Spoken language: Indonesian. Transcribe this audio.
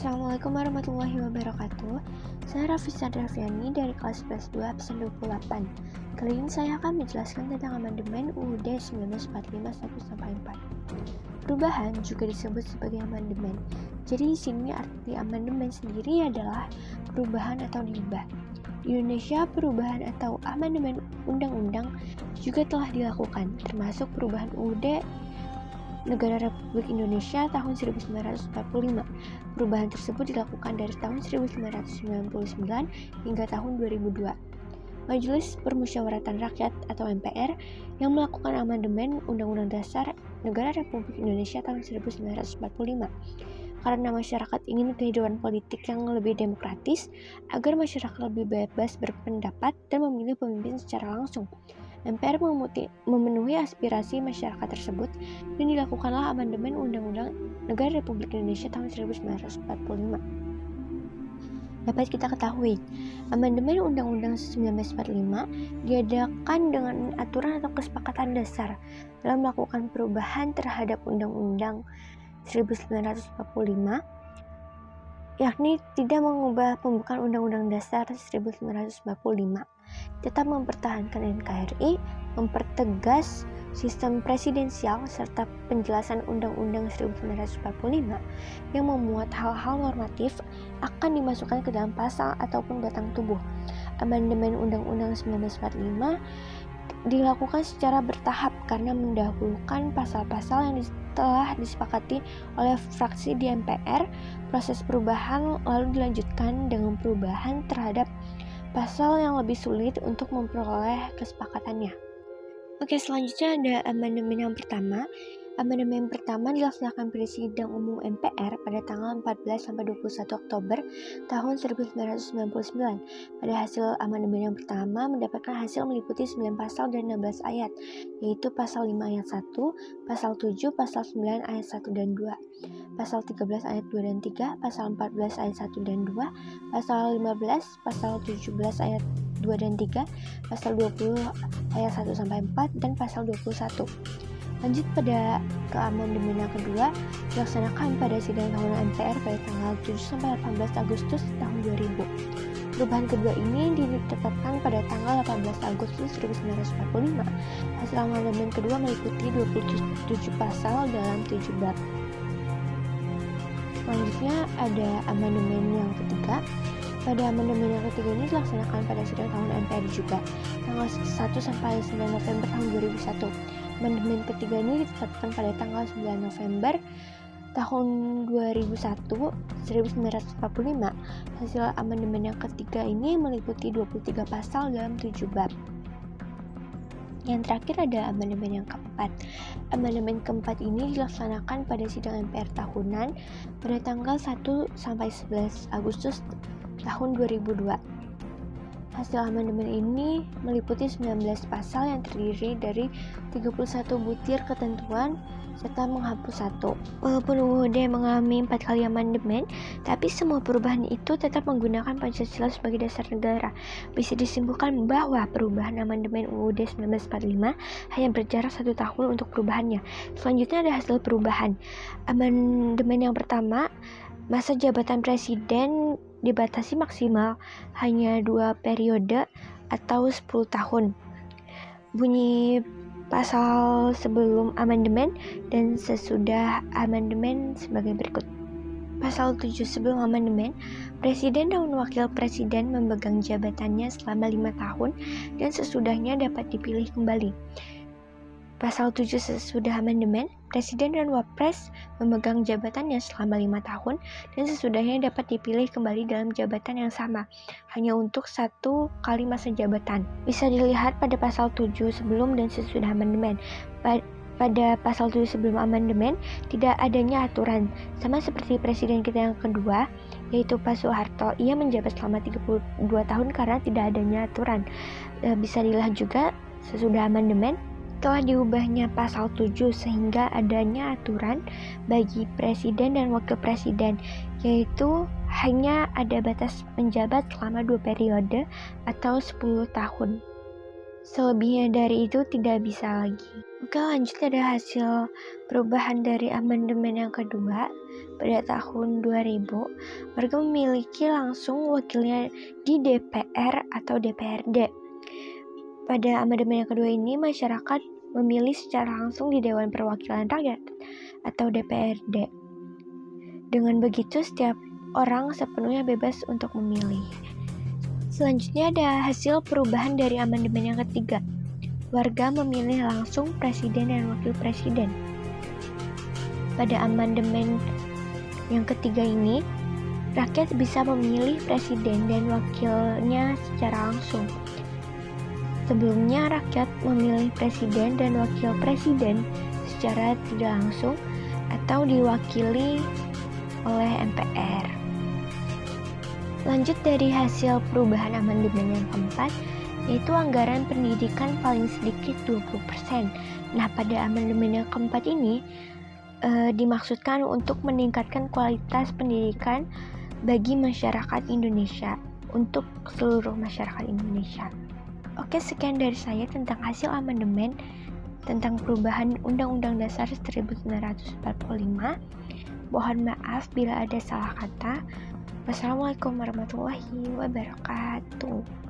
Assalamualaikum warahmatullahi wabarakatuh. Saya Rafisa Darviani dari kelas 2 absen 28. Kali ini saya akan menjelaskan tentang amandemen UUD 1945 1-4. Perubahan juga disebut sebagai amandemen. Jadi di sini arti amandemen sendiri adalah perubahan atau diubah. Di Indonesia, perubahan atau amandemen undang-undang juga telah dilakukan, termasuk perubahan UUD Negara Republik Indonesia tahun 1945. Perubahan tersebut dilakukan dari tahun 1999 hingga tahun 2002. Majelis Permusyawaratan Rakyat atau MPR yang melakukan amandemen Undang-Undang Dasar Negara Republik Indonesia tahun 1945. Karena masyarakat ingin kehidupan politik yang lebih demokratis, agar masyarakat lebih bebas berpendapat dan memilih pemimpin secara langsung. MPR memenuhi aspirasi masyarakat tersebut dan dilakukanlah amandemen Undang-Undang Negara Republik Indonesia tahun 1945. Dapat kita ketahui, amandemen Undang-Undang 1945 diadakan dengan aturan atau kesepakatan dasar dalam melakukan perubahan terhadap Undang-Undang 1945, yakni tidak mengubah pembukaan Undang-Undang Dasar 1945, tetap mempertahankan NKRI, mempertegas sistem presidensial serta penjelasan Undang-Undang 1945 yang memuat hal-hal normatif akan dimasukkan ke dalam pasal ataupun batang tubuh. Amandemen Undang-Undang 1945 dilakukan secara bertahap karena mendahulukan pasal-pasal yang telah disepakati oleh fraksi di MPR. Proses perubahan lalu dilanjutkan dengan perubahan terhadap pasal yang lebih sulit untuk memperoleh kesepakatannya. Oke, selanjutnya ada amandemen yang pertama. Amandemen pertama dilaksanakan pada Sidang Umum MPR pada tanggal 14-21 Oktober tahun 1999. Pada hasil amandemen yang pertama mendapatkan hasil meliputi 9 pasal dan 16 ayat, yaitu pasal 5 ayat 1, pasal 7, pasal 9 ayat 1 dan 2, pasal 13 ayat 2 dan 3, pasal 14 ayat 1 dan 2, pasal 15, pasal 17 ayat 2 dan 3, pasal 20 ayat 1-4, dan pasal 21. Lanjut pada amandemen yang kedua dilaksanakan pada sidang tahunan MPR pada tanggal 7-18 Agustus tahun 2000. Perubahan kedua ini ditetapkan pada tanggal 18 Agustus 1945. Hasil amandemen kedua meliputi 27 pasal dalam 7 bab. Selanjutnya ada amandemen yang ketiga. Pada amandemen yang ketiga ini dilaksanakan pada sidang tahunan MPR juga, tanggal 1-9 November tahun 2001. Amandemen ketiga ini ditetapkan pada tanggal 9 November tahun 1945. Hasil amandemen yang ketiga ini meliputi 23 pasal dalam 7 bab. Yang terakhir ada amandemen yang keempat. Amandemen keempat ini dilaksanakan pada sidang MPR tahunan pada tanggal 1-11 Agustus tahun 2002. Hasil amandemen ini meliputi 19 pasal yang terdiri dari 31 butir ketentuan serta menghapus 1. Walaupun UUD mengalami 4 kali amandemen, tapi semua perubahan itu tetap menggunakan Pancasila sebagai dasar negara. Bisa disimpulkan bahwa perubahan amandemen UUD 1945 hanya berjarak 1 tahun untuk perubahannya. Selanjutnya ada hasil perubahan. Amandemen yang pertama, masa jabatan presiden dibatasi maksimal hanya 2 periode atau 10 tahun. Bunyi pasal sebelum amandemen dan sesudah amandemen sebagai berikut. Pasal 7 sebelum amandemen, presiden dan wakil presiden memegang jabatannya selama 5 tahun dan sesudahnya dapat dipilih kembali. Pasal 7 sesudah amandemen, presiden dan wapres memegang jabatannya selama 5 tahun dan sesudahnya dapat dipilih kembali dalam jabatan yang sama, hanya untuk 1 kali masa jabatan. Bisa dilihat pada pasal 7 sebelum dan sesudah amandemen. Pada pasal 7 sebelum amandemen, tidak adanya aturan. Sama seperti presiden kita yang kedua, yaitu Pak Soeharto, ia menjabat selama 32 tahun karena tidak adanya aturan. Bisa dilihat juga sesudah amandemen, telah diubahnya pasal 7 sehingga adanya aturan bagi presiden dan wakil presiden, yaitu hanya ada batas menjabat selama 2 periode atau 10 tahun. Selebihnya dari itu tidak bisa lagi. Oke, lanjut ada hasil perubahan dari amandemen yang kedua. Pada tahun 2000, warga memiliki langsung wakilnya di DPR atau DPRD. Pada amandemen yang kedua ini, masyarakat memilih secara langsung di Dewan Perwakilan Rakyat atau DPRD. Dengan begitu, setiap orang sepenuhnya bebas untuk memilih. Selanjutnya ada hasil perubahan dari amandemen yang ketiga. Warga memilih langsung presiden dan wakil presiden. Pada amandemen yang ketiga ini, rakyat bisa memilih presiden dan wakilnya secara langsung. Sebelumnya, rakyat memilih presiden dan wakil presiden secara tidak langsung atau diwakili oleh MPR. Lanjut dari hasil perubahan amandemen yang keempat, yaitu anggaran pendidikan paling sedikit 20%. Nah, pada amandemen yang keempat ini dimaksudkan untuk meningkatkan kualitas pendidikan bagi masyarakat Indonesia, untuk seluruh masyarakat Indonesia. Oke, sekian dari saya tentang hasil amandemen tentang perubahan Undang-Undang Dasar 1945. Mohon maaf bila ada salah kata. Wassalamualaikum warahmatullahi wabarakatuh.